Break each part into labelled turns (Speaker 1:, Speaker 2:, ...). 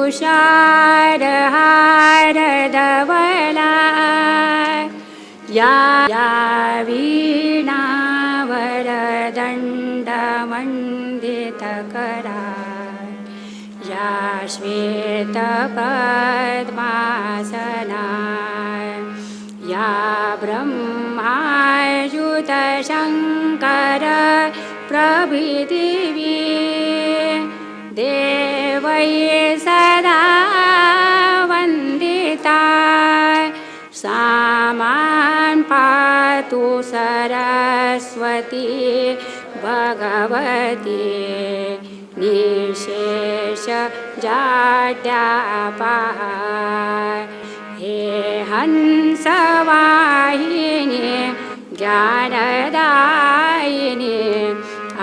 Speaker 1: तुषार हार धवला या वीणावरदण्डमण्डितकरा या श्वेतपद्मासना या ब्रह्माच्युतशङ्कर प्रभृतिवी देवै सदा वन्दिता सा मां पातु सरस्वती भगवती निःशेषजाड्यापः हे हंसवाहिनी ज्ञानदायिनी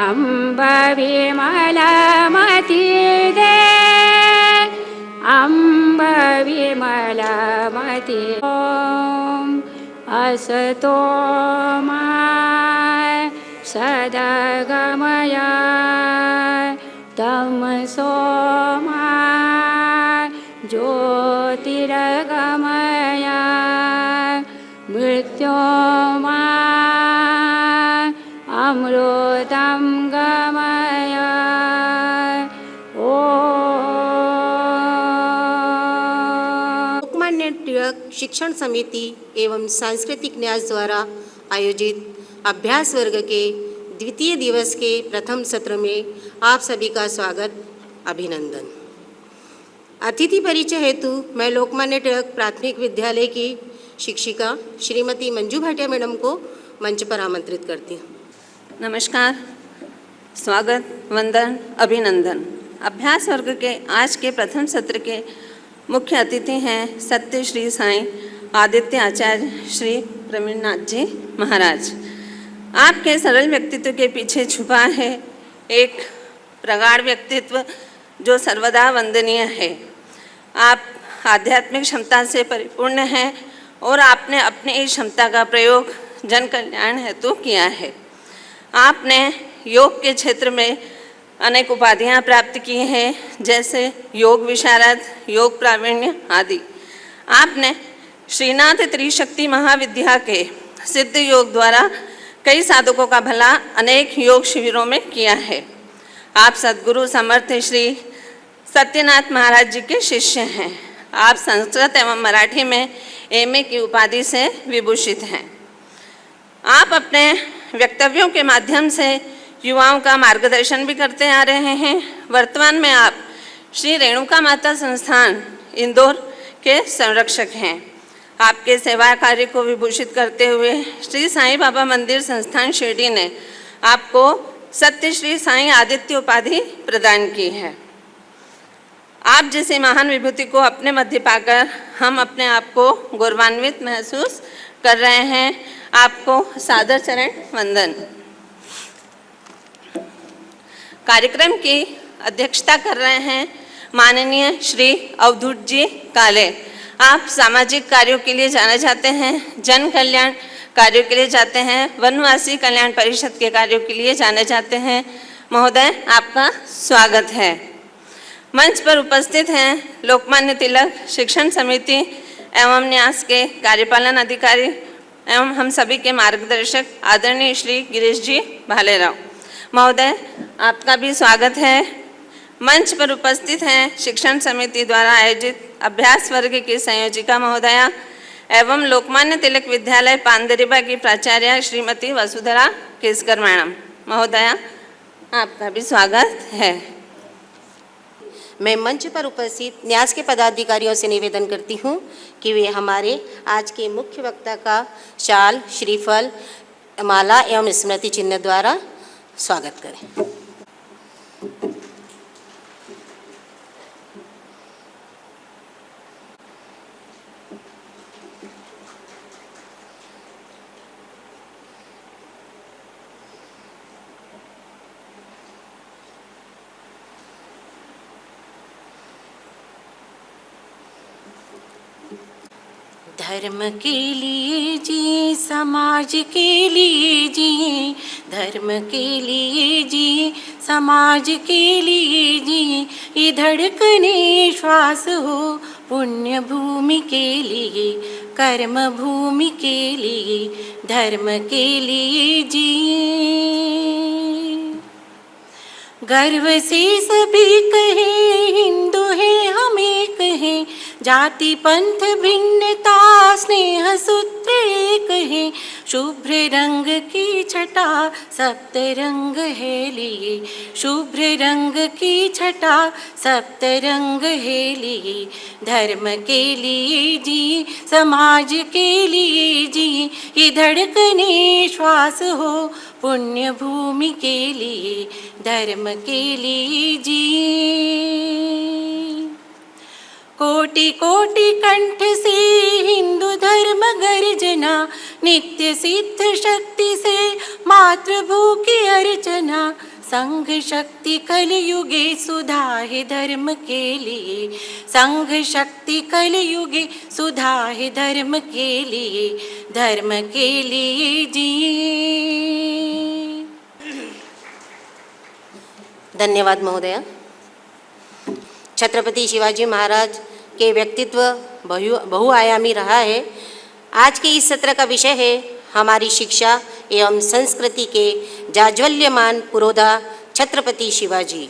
Speaker 1: अम्ब विमलमती दे अम्ब विमलमती ॐ असतो मा सद्गमय तमसो मा ज्योतिर्गमय मृत्योर्मा अमृतं गमय
Speaker 2: लोकमान्य टिळक शिक्षण समिति एवं सांस्कृतिक न्यास द्वारा आयोजित अभ्यास वर्ग के द्वितीय दिवस के प्रथम सत्र में आप सभी का स्वागत, अभिनंदन। अतिथि परिचय हेतु मैं लोकमान्य टिळक प्राथमिक विद्यालय की शिक्षिका श्रीमती मंजू भाटिया मैडम को मंच पर आमंत्रित करती हूँ।
Speaker 3: नमस्कार, स्वागत, वंदन, अभिनंदन। अभ्यास वर्ग के आज के प्रथम सत्र के मुख्य अतिथि हैं सत्य श्री साईं आदित्य आचार्य श्री प्रवीणनाथ जी महाराज। आपके सरल व्यक्तित्व के पीछे छुपा है एक प्रगाढ़ व्यक्तित्व जो सर्वदा वंदनीय है। आप आध्यात्मिक क्षमता से परिपूर्ण हैं और आपने अपनी इस क्षमता का प्रयोग जन कल्याण हेतु किया है। आपने योग के क्षेत्र में अनेक उपाधियां प्राप्त की हैं, जैसे योग विशारद, योग प्रावीण्य आदि। आपने श्रीनाथ त्रिशक्ति महाविद्या के सिद्ध योग द्वारा कई साधकों का भला अनेक योग शिविरों में किया है। आप सद्गुरु समर्थ श्री सत्यनाथ महाराज जी के शिष्य हैं। आप संस्कृत एवं मराठी में एमए की उपाधि से विभूषित हैं। आप अपने वक्तव्यों के माध्यम से युवाओं का मार्गदर्शन भी करते आ रहे हैं। वर्तमान में आप श्री रेणुका माता संस्थान इंदौर के संरक्षक हैं। आपके सेवा कार्य को विभूषित करते हुए श्री साईं बाबा मंदिर संस्थान शिरडी ने आपको सत्य श्री साईं आदित्य उपाधि प्रदान की है। आप जैसी महान विभूति को अपने मध्य पाकर हम अपने आप को गौरवान्वित महसूस कर रहे हैं। आपको सादर चरण वंदन। कार्यक्रम की अध्यक्षता कर रहे हैं माननीय श्री अवधूत जी काले। आप सामाजिक कार्यों के लिए जाने जाते हैं, जन कल्याण कार्यों के लिए जाते हैं, वनवासी कल्याण परिषद के कार्यों के लिए जाने जाते हैं। महोदय, आपका स्वागत है। मंच पर उपस्थित हैं लोकमान्य तिलक शिक्षण समिति एवं न्यास के कार्यपालन अधिकारी एवं हम सभी के मार्गदर्शक आदरणीय श्री गिरीश जी भालेराव। महोदय, आपका भी स्वागत है। मंच पर उपस्थित हैं शिक्षण समिति द्वारा आयोजित अभ्यास वर्ग की संयोजिका महोदया एवं लोकमान्य तिलक विद्यालय पानदरीबा की प्राचार्य श्रीमती वसुधरा केसकर मैडम। महोदया, आपका भी स्वागत है।
Speaker 2: मैं मंच पर उपस्थित न्यास के पदाधिकारियों से निवेदन करती हूँ कि वे हमारे आज के मुख्य वक्ता का शाल, श्रीफल, माला एवं स्मृति चिन्ह द्वारा स्वागत करें। धर्म के लिए जिए, समाज के लिए जिए, धर्म के लिए जिए, समाज के लिए जिए, ये धड़कने श्वास हो पुण्य भूमि के लिए, कर्म भूमि के लिए, धर्म के लिए जिए। गर्व से सभी कहे हिंदू है हम एक हैं, जाति पंथ भिन्नता स्नेह सूत्र एक है, शुभ्र रंग की छटा सप्त रंग है लिए, शुभ्र रंग की छटा सप्त रंग है लिए, धर्म के लिए जी, समाज के लिए जी, ये धड़कने श्वास हो पुण्य भूमि के लिए, धर्म के लिए जी। कोटि कोटि कंठ से हिंदू धर्म गर्जना, नित्य सिद्ध शक्ति से मातृभू की अर्चना, संघ शक्ति कलयुगे सुधा है धर्म के लिए, संघ शक्ति कलयुगे सुधा है धर्म के लिए, धर्म के लिए जिए। धन्यवाद महोदय। छत्रपति शिवाजी महाराज के व्यक्तित्व बहुआयामी रहा है। आज के इस सत्र का विषय है हमारी शिक्षा एवं संस्कृति के जाज्वल्यमान पुरोधा छत्रपति शिवाजी।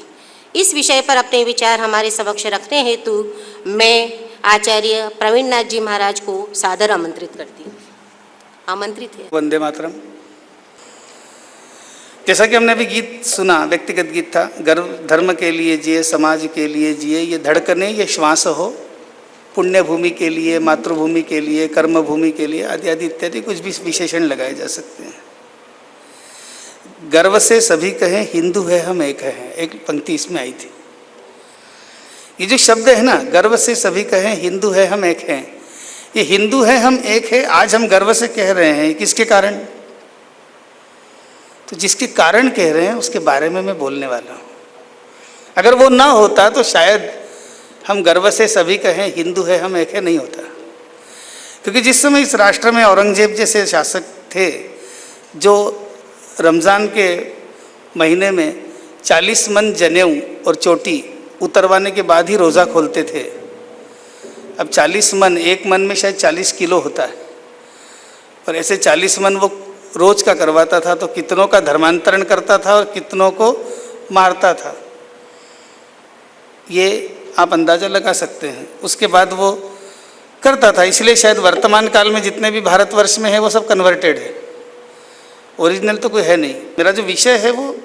Speaker 2: इस विषय पर अपने विचार हमारे समक्ष रखने हेतु मैं आचार्य प्रवीण नाथ जी महाराज को सादर आमंत्रित करती हूँ। आमंत्रित है।
Speaker 4: वंदे मातरम। जैसा कि हमने अभी गीत सुना, व्यक्तिगत गीत था, गर्व धर्म के लिए जिए, समाज के लिए जिए, ये धड़कने, ये श्वास हो पुण्य भूमि के लिए, मातृभूमि के लिए, कर्म भूमि के लिए, आदि आदि इत्यादि कुछ भी विशेषण लगाए जा सकते हैं। गर्व से सभी कहें हिंदू है हम एक हैं, एक पंक्ति इसमें आई थी। ये जो शब्द है ना, गर्व से सभी कहें हिंदू है हम एक हैं, ये हिंदू है हम एक है आज हम गर्व से कह रहे हैं, किसके कारण? तो जिसके कारण कह रहे हैं उसके बारे में मैं बोलने वाला हूँ। अगर वो ना होता तो शायद हम गर्व से सभी कहें हिंदू है हम एक है नहीं होता। क्योंकि जिस समय इस राष्ट्र में औरंगजेब जैसे शासक थे जो रमज़ान के महीने में 40 मन जनेऊ और चोटी उतरवाने के बाद ही रोज़ा खोलते थे। अब 40 मन, एक मन में शायद 40 किलो होता है, और ऐसे 40 मन वो रोज का करवाता था, तो कितनों का धर्मांतरण करता था और कितनों को मारता था, ये आप अंदाज़ा लगा सकते हैं। उसके बाद वो करता था, इसलिए शायद वर्तमान काल में जितने भी भारतवर्ष में है वो सब कन्वर्टेड है, ओरिजिनल तो कोई है नहीं। मेरा जो विषय है वो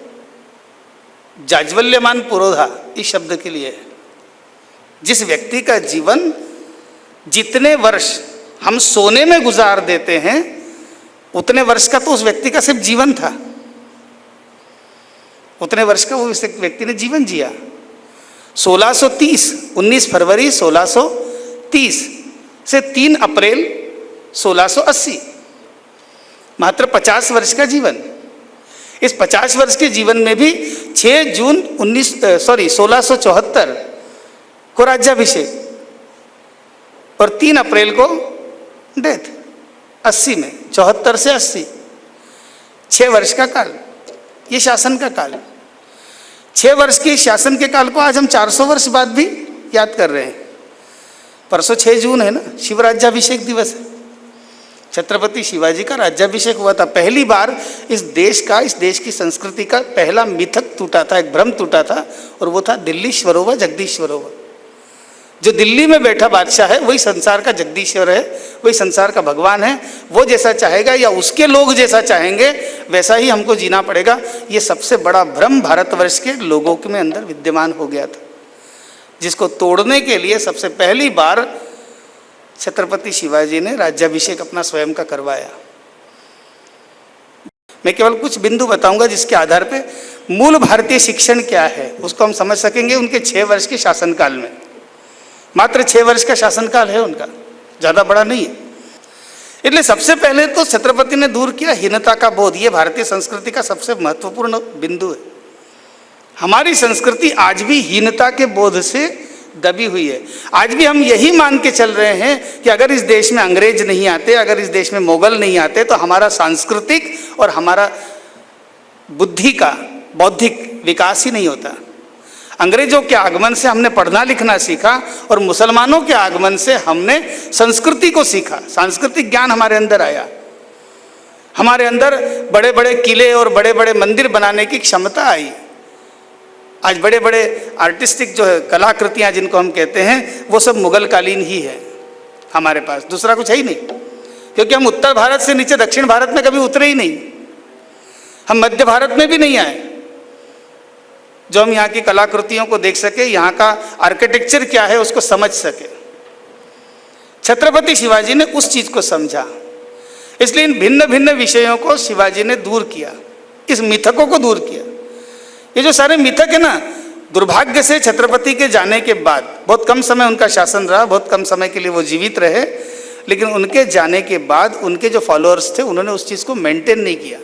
Speaker 4: जाज्वल्यमान पुरोधा इस शब्द के लिए है। जिस व्यक्ति का जीवन जितने वर्ष हम सोने में गुजार देते हैं उतने वर्ष का तो उस व्यक्ति का सिर्फ जीवन था, उतने वर्ष का वो व्यक्ति ने जीवन जिया। 1630 19 फरवरी 1630 से 3 अप्रैल 1680, मात्र 50 वर्ष का जीवन। इस 50 वर्ष के जीवन में भी 6 जून 1674 को राज्याभिषेक और 3 अप्रैल को डेथ। 80 में 74 से 80, 6 वर्ष का काल, ये शासन का काल। 6 वर्ष के शासन के काल को आज हम 400 वर्ष बाद भी याद कर रहे हैं। परसों 6 जून है ना, शिव राज्याभिषेक दिवस है। छत्रपति शिवाजी का राज्याभिषेक हुआ था। पहली बार इस देश की संस्कृति का पहला मिथक टूटा था, एक भ्रम टूटा था, और वो था दिल्लीश्वरो व जगदीश्वरो व। जो दिल्ली में बैठा बादशाह है वही संसार का जगदीश्वर है, वही संसार का भगवान है। वो जैसा चाहेगा या उसके लोग जैसा चाहेंगे वैसा ही हमको जीना पड़ेगा। ये सबसे बड़ा भ्रम भारतवर्ष के लोगों के में अंदर विद्यमान हो गया था, जिसको तोड़ने के लिए सबसे पहली बार छत्रपति शिवाजी ने राज्याभिषेक अपना स्वयं का करवाया। मैं केवल कुछ बिंदु बताऊंगा जिसके आधार पे मूल भारतीय शिक्षण क्या है उसको हम समझ सकेंगे। उनके 6 वर्ष के शासनकाल में, मात्र 6 वर्ष का शासनकाल है उनका, ज़्यादा बड़ा नहीं है। इसलिए सबसे पहले तो छत्रपति ने दूर किया हीनता का बोध। ये भारतीय संस्कृति का सबसे महत्वपूर्ण बिंदु है। हमारी संस्कृति आज भी हीनता के बोध से दबी हुई है। आज भी हम यही मान के चल रहे हैं कि अगर इस देश में अंग्रेज नहीं आते, अगर इस देश में मुगल नहीं आते, तो हमारा सांस्कृतिक और हमारा बुद्धि का बौद्धिक विकास ही नहीं होता। अंग्रेजों के आगमन से हमने पढ़ना लिखना सीखा और मुसलमानों के आगमन से हमने संस्कृति को सीखा, सांस्कृतिक ज्ञान हमारे अंदर आया। हमारे अंदर बड़े बड़े किले और बड़े बड़े मंदिर बनाने की क्षमता आई। आज बड़े बड़े आर्टिस्टिक जो है कलाकृतियाँ जिनको हम कहते हैं, वो सब मुगल कालीन ही है हमारे पास, दूसरा कुछ है ही नहीं। क्योंकि हम उत्तर भारत से नीचे दक्षिण भारत में कभी उतरे ही नहीं, हम मध्य भारत में भी नहीं आए जो हम यहाँ की कलाकृतियों को देख सके, यहाँ का आर्किटेक्चर क्या है उसको समझ सके। छत्रपति शिवाजी ने उस चीज़ को समझा, इसलिए इन भिन्न भिन्न विषयों को शिवाजी ने दूर किया, इस मिथकों को दूर किया। ये जो सारे मिथक है ना, दुर्भाग्य से छत्रपति के जाने के बाद, बहुत कम समय उनका शासन रहा, बहुत कम समय के लिए वो जीवित रहे, लेकिन उनके जाने के बाद उनके जो फॉलोअर्स थे उन्होंने उस चीज़ को मेंटेन नहीं किया,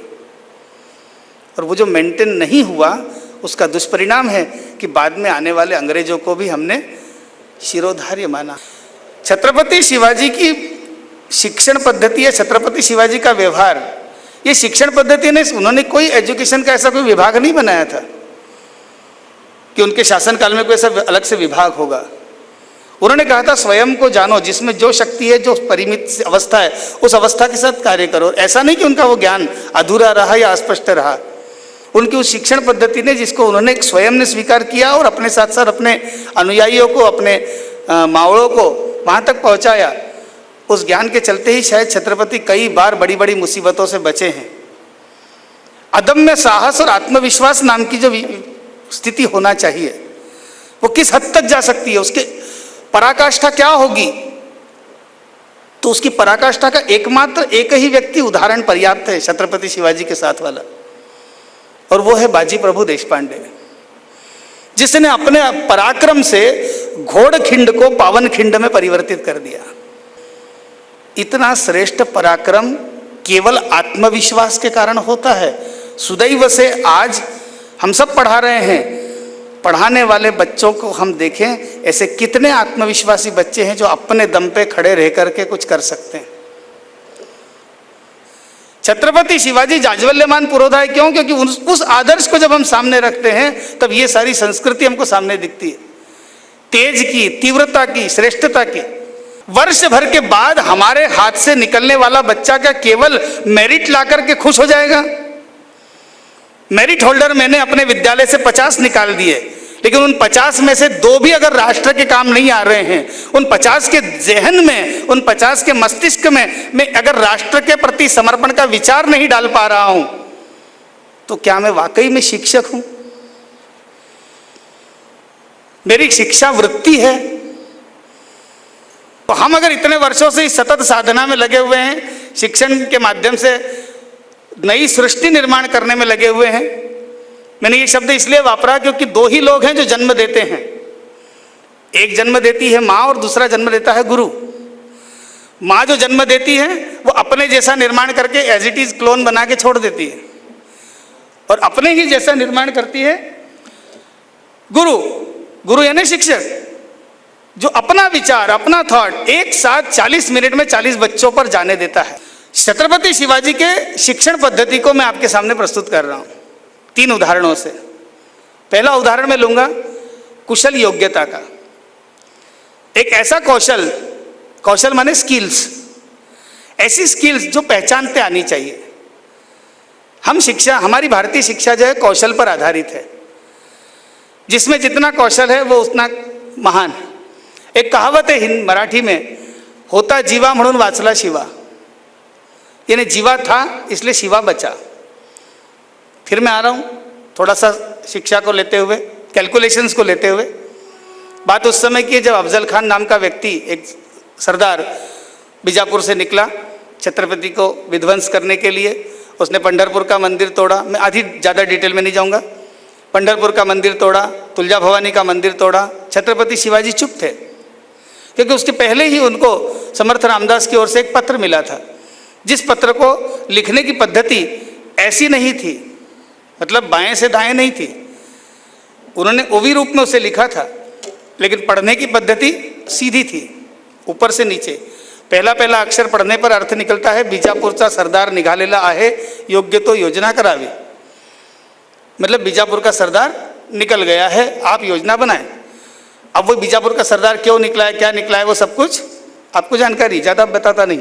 Speaker 4: और वो जो मेंटेन नहीं हुआ उसका दुष्परिणाम है कि बाद में आने वाले अंग्रेजों को भी हमने शिरोधार्य माना। छत्रपति शिवाजी की शिक्षण पद्धति है, छत्रपति शिवाजी का व्यवहार, ये शिक्षण पद्धति ने, उन्होंने कोई एजुकेशन का ऐसा कोई विभाग नहीं बनाया था कि उनके शासनकाल में कोई ऐसा अलग से विभाग होगा। उन्होंने कहा था स्वयं को जानो, जिसमें जो शक्ति है, जो परिमित अवस्था है, उस अवस्था के साथ कार्य करो। ऐसा नहीं कि उनका वो ज्ञान अधूरा रहा या अस्पष्ट रहा। उनकी उस शिक्षण पद्धति ने, जिसको उन्होंने स्वयं ने स्वीकार किया और अपने साथ साथ अपने अनुयायियों को, अपने मावड़ों को वहाँ तक पहुँचाया, उस ज्ञान के चलते ही शायद छत्रपति कई बार बड़ी बड़ी मुसीबतों से बचे हैं। अदम्य साहस और आत्मविश्वास नाम की जो स्थिति होना चाहिए, वो किस हद तक जा सकती है, उसके पराकाष्ठा क्या होगी, तो उसकी पराकाष्ठा का एकमात्र एक ही व्यक्ति उदाहरण पर्याप्त है छत्रपति शिवाजी के साथ वाला, और वो है बाजी प्रभु देशपांडे, जिसने अपने पराक्रम से घोड़ खिंड को पावन खिंड में परिवर्तित कर दिया। इतना श्रेष्ठ पराक्रम केवल आत्मविश्वास के कारण होता है। सुदैव से आज हम सब पढ़ा रहे हैं, पढ़ाने वाले बच्चों को हम देखें, ऐसे कितने आत्मविश्वासी बच्चे हैं जो अपने दम पे खड़े रह करके कुछ कर सकते हैं। छत्रपति शिवाजी जाज्वल्यमान पुरोधा क्यों? क्योंकि उस आदर्श को जब हम सामने रखते हैं तब ये सारी संस्कृति हमको सामने दिखती है, तेज की, तीव्रता की, श्रेष्ठता की। वर्ष भर के बाद हमारे हाथ से निकलने वाला बच्चा क्या केवल मेरिट ला करके खुश हो जाएगा? मेरिट होल्डर मैंने अपने विद्यालय से 50 निकाल दिए, लेकिन उन 50 में से 2 भी अगर राष्ट्र के काम नहीं आ रहे हैं, उन 50 के जहन में, उन 50 के मस्तिष्क में मैं अगर राष्ट्र के प्रति समर्पण का विचार नहीं डाल पा रहा हूं, तो क्या मैं वाकई में शिक्षक हूं? मेरी शिक्षा वृत्ति है। तो हम अगर इतने वर्षों से इस सतत साधना में लगे हुए हैं, शिक्षण के माध्यम से नई सृष्टि निर्माण करने में लगे हुए हैं। मैंने ये शब्द इसलिए वापरा क्योंकि 2 ही लोग हैं जो जन्म देते हैं, एक जन्म देती है माँ और दूसरा जन्म देता है गुरु। माँ जो जन्म देती है वो अपने जैसा निर्माण करके एज इट इज क्लोन बना के छोड़ देती है, और अपने ही जैसा निर्माण करती है गुरु। गुरु यानी शिक्षक, जो अपना विचार, अपना थॉट एक साथ 40 मिनट में 40 बच्चों पर जाने देता है। छत्रपति शिवाजी के शिक्षण पद्धति को मैं आपके सामने प्रस्तुत कर रहा हूं 3 उदाहरणों से। पहला उदाहरण मैं लूंगा कुशल योग्यता का। एक ऐसा कौशल, कौशल माने स्किल्स, ऐसी स्किल्स जो पहचानते आनी चाहिए। हम शिक्षा, हमारी भारतीय शिक्षा जो है कौशल पर आधारित है, जिसमें जितना कौशल है वो उतना महान है। एक कहावत है मराठी में, होता जीवा म्हणून वाचला शिवा, यानी जीवा था इसलिए शिवा बचा। फिर मैं आ रहा हूँ थोड़ा सा शिक्षा को लेते हुए, कैलकुलेशंस को लेते हुए। बात उस समय की जब अफजल खान नाम का व्यक्ति, एक सरदार बीजापुर से निकला छत्रपति को विध्वंस करने के लिए। उसने पंढरपुर का मंदिर तोड़ा, मैं आधी ज़्यादा डिटेल में नहीं जाऊँगा। पंढरपुर का मंदिर तोड़ा, तुलजा भवानी का मंदिर तोड़ा। छत्रपति शिवाजी चुप थे, क्योंकि उसके पहले ही उनको समर्थ रामदास की ओर से एक पत्र मिला था, जिस पत्र को लिखने की पद्धति ऐसी नहीं थी, मतलब बाएं से दाएं नहीं थी। उन्होंने ओवी रूप में उसे लिखा था, लेकिन पढ़ने की पद्धति सीधी थी, ऊपर से नीचे। पहला पहला अक्षर पढ़ने पर अर्थ निकलता है बीजापूरचा सरदार निघालेला आहे, योग्य तो योजना करावी। मतलब बीजापुर का सरदार निकल गया है, आप योजना बनाएं। अब वो बीजापुर का सरदार क्यों निकला है, क्या निकला है, वो सब कुछ आपको जानकारी, ज़्यादा बताता नहीं।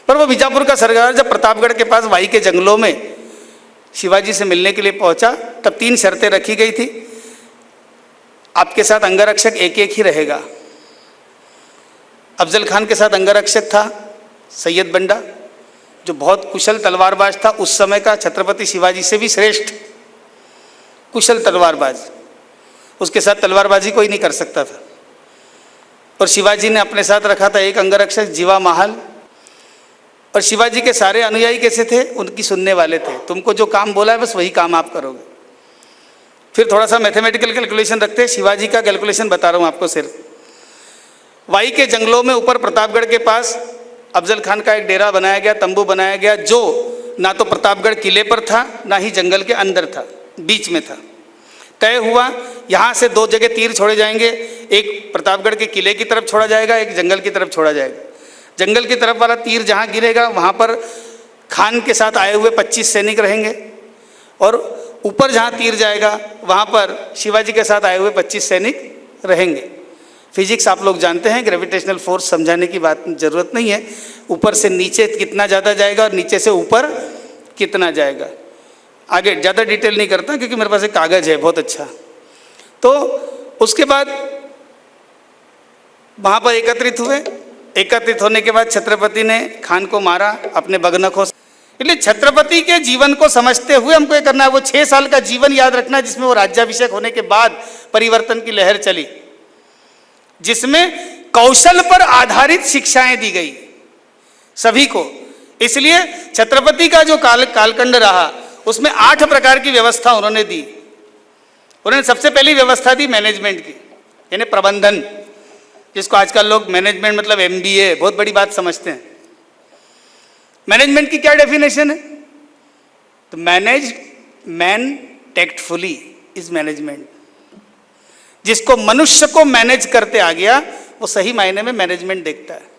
Speaker 4: पर वो बीजापुर का सरदार जब प्रतापगढ़ के पास वाई के जंगलों में शिवाजी से मिलने के लिए पहुंचा, तब 3 शर्तें रखी गई थी। आपके साथ अंगरक्षक एक एक ही रहेगा। अफजल खान के साथ अंगरक्षक था सैयद बंडा, जो बहुत कुशल तलवारबाज था, उस समय का छत्रपति शिवाजी से भी श्रेष्ठ कुशल तलवारबाज। उसके साथ तलवारबाजी कोई नहीं कर सकता था। और शिवाजी ने अपने साथ रखा था एक अंगरक्षक जीवा महाल। और शिवाजी के सारे अनुयायी कैसे थे, उनकी सुनने वाले थे। तुमको जो काम बोला है बस वही काम आप करोगे। फिर थोड़ा सा मैथमेटिकल कैलकुलेशन रखते हैं, शिवाजी का कैलकुलेशन बता रहा हूँ आपको सिर्फ। वाई के जंगलों में ऊपर प्रतापगढ़ के पास अफजल खान का एक डेरा बनाया गया, तंबू बनाया गया, जो ना तो प्रतापगढ़ किले पर था ना ही जंगल के अंदर था, बीच में था। तय हुआ यहाँ से 2 जगह तीर छोड़े जाएंगे, एक प्रतापगढ़ के किले की तरफ छोड़ा जाएगा, एक जंगल की तरफ छोड़ा जाएगा। जंगल की तरफ वाला तीर जहाँ गिरेगा वहाँ पर खान के साथ आए हुए 25 सैनिक रहेंगे, और ऊपर जहाँ तीर जाएगा वहाँ पर शिवाजी के साथ आए हुए 25 सैनिक रहेंगे। फिजिक्स आप लोग जानते हैं, ग्रेविटेशनल फोर्स समझाने की बात ज़रूरत नहीं है। ऊपर से नीचे कितना ज़्यादा जाएगा और नीचे से ऊपर कितना जाएगा, आगे ज़्यादा डिटेल नहीं करता क्योंकि मेरे पास एक कागज़ है बहुत अच्छा। तो उसके बाद वहाँ पर एकत्रित हुए। एकत्रित होने के बाद छत्रपति ने खान को मारा अपने बगनखों से। इसलिए छत्रपति के जीवन को समझते हुए हमको ये करना है। वो 6 साल का जीवन याद रखना है जिसमें वो राज्याभिषेक होने के बाद परिवर्तन की लहर चली, जिसमें कौशल पर आधारित शिक्षाएं दी गई सभी को। इसलिए छत्रपति का जो कालखंड रहा उसमें 8 प्रकार की व्यवस्था उन्होंने दी। उन्होंने सबसे पहली व्यवस्था दी मैनेजमेंट की, यानी प्रबंधन, जिसको आजकल लोग मैनेजमेंट मतलब MBA बहुत बड़ी बात समझते हैं। मैनेजमेंट की क्या डेफिनेशन है? तो manage man tactfully is management. जिसको मनुष्य को मैनेज करते आ गया वो सही मायने में मैनेजमेंट देखता है,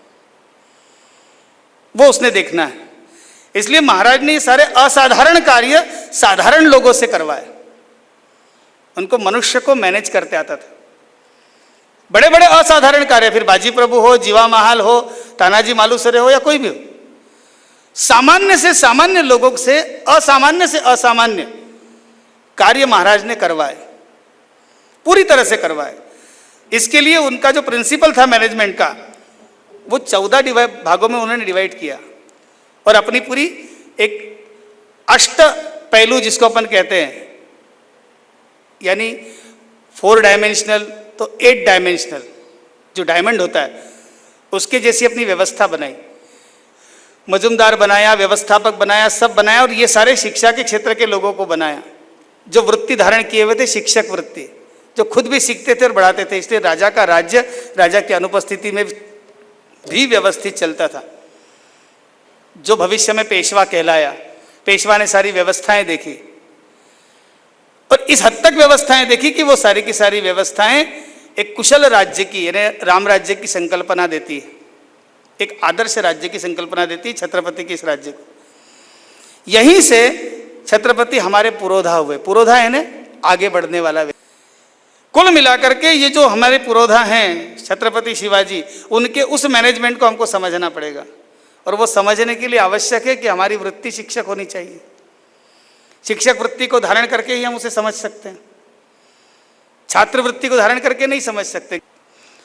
Speaker 4: वो उसने देखना है। इसलिए महाराज ने ये सारे असाधारण कार्य साधारण लोगों से करवाए। उनको मनुष्य को मैनेज करते आता था। बड़े बड़े असाधारण कार्य, फिर बाजी प्रभु हो, जीवा महाल हो, तानाजी मालुसरे हो या कोई भी हो, सामान्य से सामान्य लोगों से असामान्य कार्य महाराज ने करवाए, पूरी तरह से करवाए। इसके लिए उनका जो प्रिंसिपल था मैनेजमेंट का, वो 14 भागों में उन्होंने डिवाइड किया और अपनी पूरी एक अष्ट पहलू जिसको अपन कहते हैं, यानी 4 डायमेंशनल तो 8 डायमेंशनल जो डायमंड होता है उसके जैसी अपनी व्यवस्था बनाई। मजुमदार बनाया, व्यवस्थापक बनाया, सब बनाया। और ये सारे शिक्षा के क्षेत्र के लोगों को बनाया जो वृत्ति धारण किए हुए थे, शिक्षक वृत्ति, जो खुद भी सीखते थे और बढ़ाते थे। इसलिए राजा का राज्य राजा की अनुपस्थिति में भी व्यवस्थित चलता था। जो भविष्य में पेशवा कहलाया, पेशवा ने सारी व्यवस्थाएं देखी और इस हद तक व्यवस्थाएं देखी कि वो सारी की सारी व्यवस्थाएं एक कुशल राज्य की, यानी राम राज्य की संकल्पना देती है, एक आदर्श राज्य की संकल्पना देती है छत्रपति के इस राज्य को। यहीं से छत्रपति हमारे पुरोधा हुए। पुरोधा है ना, आगे बढ़ने वाला। कुल मिलाकर के ये जो हमारे पुरोधा हैं छत्रपति शिवाजी, उनके उस मैनेजमेंट को हमको समझना पड़ेगा। और वो समझने के लिए आवश्यक है कि हमारी वृत्ति शिक्षक होनी चाहिए। शिक्षक वृत्ति को धारण करके ही हम उसे समझ सकते हैं, छात्र वृत्ति को धारण करके नहीं समझ सकते।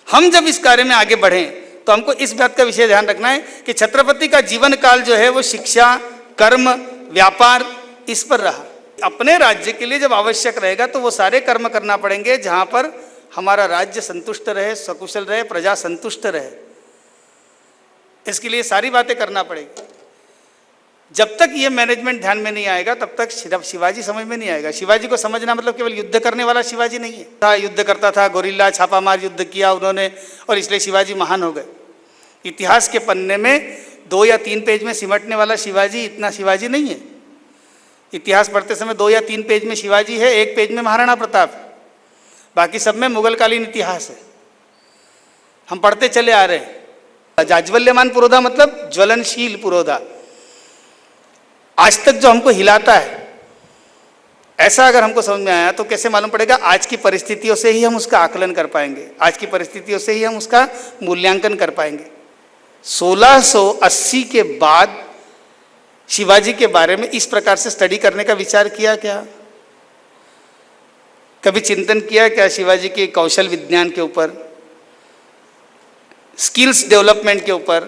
Speaker 4: हम जब इस कार्य में आगे बढ़ें तो हमको इस बात का विशेष ध्यान रखना है कि छत्रपति का जीवन काल जो है वो शिक्षा, कर्म, व्यापार इस पर रहा। अपने राज्य के लिए जब आवश्यक रहेगा तो वो सारे कर्म करना पड़ेंगे जहाँ पर हमारा राज्य संतुष्ट रहे, सकुशल रहे, प्रजा संतुष्ट रहे। इसके लिए सारी बातें करना पड़ेगी। जब तक ये मैनेजमेंट ध्यान में नहीं आएगा तब तक शिवाजी समझ में नहीं आएगा। शिवाजी को समझना मतलब केवल युद्ध करने वाला शिवाजी नहीं है। युद्ध करता था, गोरिल्ला छापामार युद्ध किया उन्होंने, और इसलिए शिवाजी महान हो गए। इतिहास के पन्ने में 2 या 3 पेज में सिमटने वाला शिवाजी इतना शिवाजी नहीं है। इतिहास पढ़ते समय 2 या 3 पेज में शिवाजी है, 1 पेज में महाराणा प्रताप। बाकी सब में मुगलकालीन इतिहास है, हम पढ़ते चले आ रहे हैं। जाज्वल्यमान पुरोधा मतलब ज्वलनशील पुरोधा, आज तक जो हमको हिलाता है, ऐसा अगर हमको समझ में आया तो कैसे मालूम पड़ेगा? आज की परिस्थितियों से ही हम उसका आकलन कर पाएंगे, आज की परिस्थितियों से ही हम उसका मूल्यांकन कर पाएंगे। 1680 के बाद शिवाजी के बारे में इस प्रकार से स्टडी करने का विचार किया क्या? कभी चिंतन किया क्या शिवाजी के कौशल विज्ञान के ऊपर, स्किल्स डेवलपमेंट के ऊपर?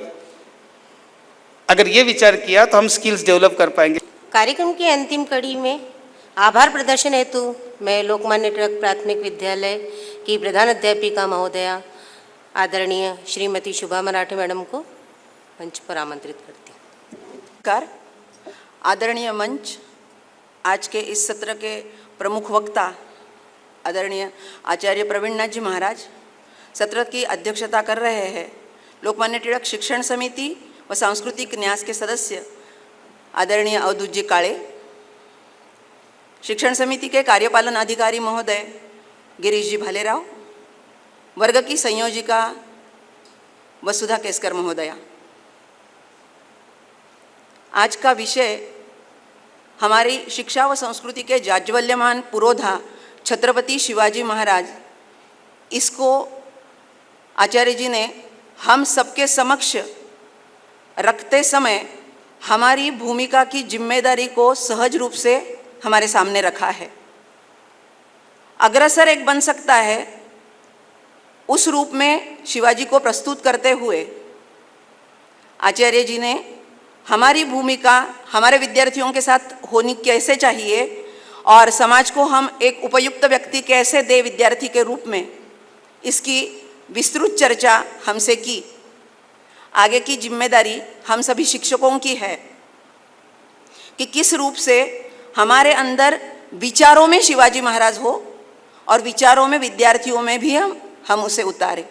Speaker 4: अगर ये विचार किया तो हम स्किल्स डेवलप कर पाएंगे।
Speaker 2: कार्यक्रम की अंतिम कड़ी में आभार प्रदर्शन हेतु मैं लोकमान्य तिलक प्राथमिक विद्यालय की प्रधान अध्यापिका महोदया आदरणीय श्रीमती शुभा मराठे मैडम को मंच पर आमंत्रित करती हूँ।
Speaker 5: नमस्कार। आदरणीय मंच, आज के इस सत्र के प्रमुख वक्ता आदरणीय आचार्य प्रवीण नाथ जी महाराज सत्र की अध्यक्षता कर रहे हैं। लोकमान्य टिळक शिक्षण समिति व सांस्कृतिक न्यास के सदस्य आदरणीय अवधूत जी काळे, शिक्षण समिति के कार्यपालन अधिकारी महोदय गिरीश जी भालेराव, वर्ग की संयोजिका वसुधा केसकर महोदया। आज का विषय हमारी शिक्षा व संस्कृति के जाज्वल्यमान पुरोधा छत्रपति शिवाजी महाराज, इसको आचार्य जी ने हम सबके समक्ष रखते समय हमारी भूमिका की जिम्मेदारी को सहज रूप से हमारे सामने रखा है। अग्रसर एक बन सकता है, उस रूप में शिवाजी को प्रस्तुत करते हुए आचार्य जी ने हमारी भूमिका हमारे विद्यार्थियों के साथ होनी कैसे चाहिए और समाज को हम एक उपयुक्त व्यक्ति कैसे दे विद्यार्थी के रूप में, इसकी विस्तृत चर्चा हमसे की। आगे की जिम्मेदारी हम सभी शिक्षकों की है कि किस रूप से हमारे अंदर विचारों में शिवाजी महाराज हो और विचारों में विद्यार्थियों में भी हम उसे उतारें।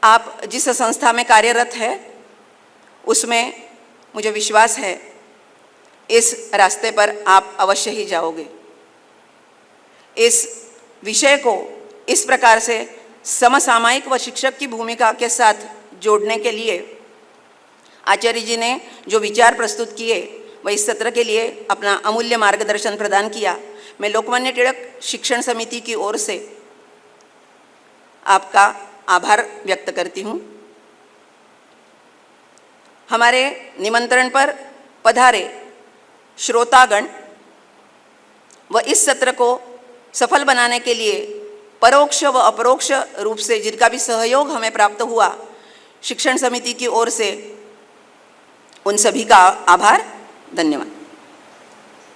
Speaker 5: आप जिस संस्था में कार्यरत है उसमें मुझे विश्वास है इस रास्ते पर आप अवश्य ही जाओगे। इस विषय को इस प्रकार से समसामयिक व शिक्षक की भूमिका के साथ जोड़ने के लिए आचार्य जी ने जो विचार प्रस्तुत किए वह इस सत्र के लिए अपना अमूल्य मार्गदर्शन प्रदान किया। मैं लोकमान्य टिळक शिक्षण समिति की ओर से आपका आभार व्यक्त करती हूँ। हमारे निमंत्रण पर पधारे श्रोतागण व इस सत्र को सफल बनाने के लिए परोक्ष व अपरोक्ष रूप से जिनका भी सहयोग हमें प्राप्त हुआ, शिक्षण समिति की ओर से उन सभी का आभार, धन्यवाद।